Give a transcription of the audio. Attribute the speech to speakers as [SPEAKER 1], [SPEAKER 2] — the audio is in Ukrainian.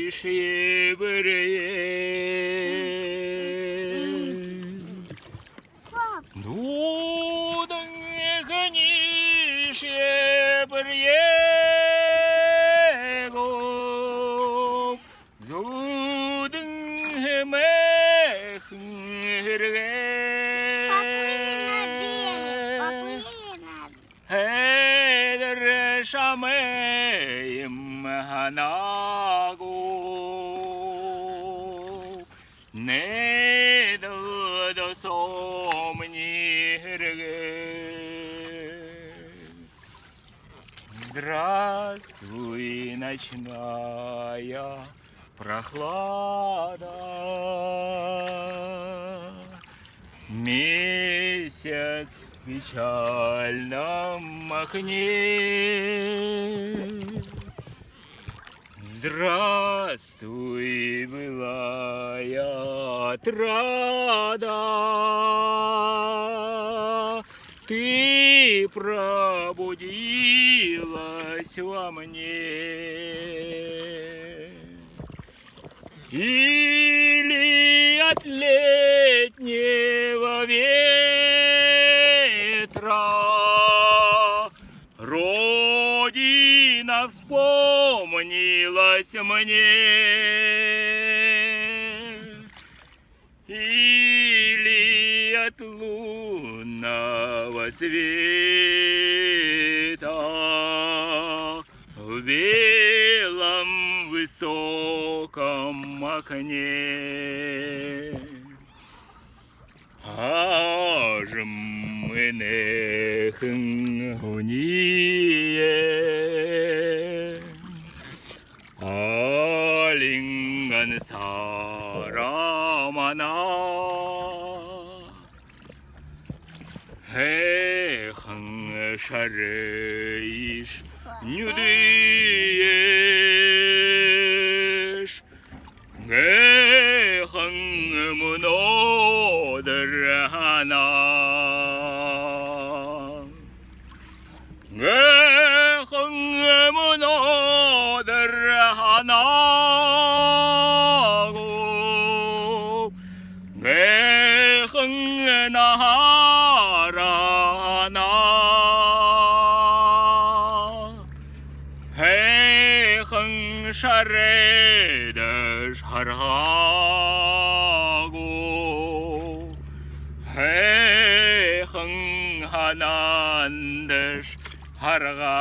[SPEAKER 1] иши Дудың книше бірегоп, зудың мәхірген. Хедір шамайым ханагоп, неділді Здравствуй, ночная прохлада, месяц в печальном окне. Здравствуй, былая отрада, ты пробудилась во мне. Или от летнего ветра Родина вспомнилась мне. Или от лунного света в белом высоком окне. Аж мене уніє, алінган сарамана. Хехан шариш нюдиш, Гехан мнодер хана, Гехан мнодер хана, Гехан нахарана, Гехан шаредеш харгагу, Гехан ханандеш харга.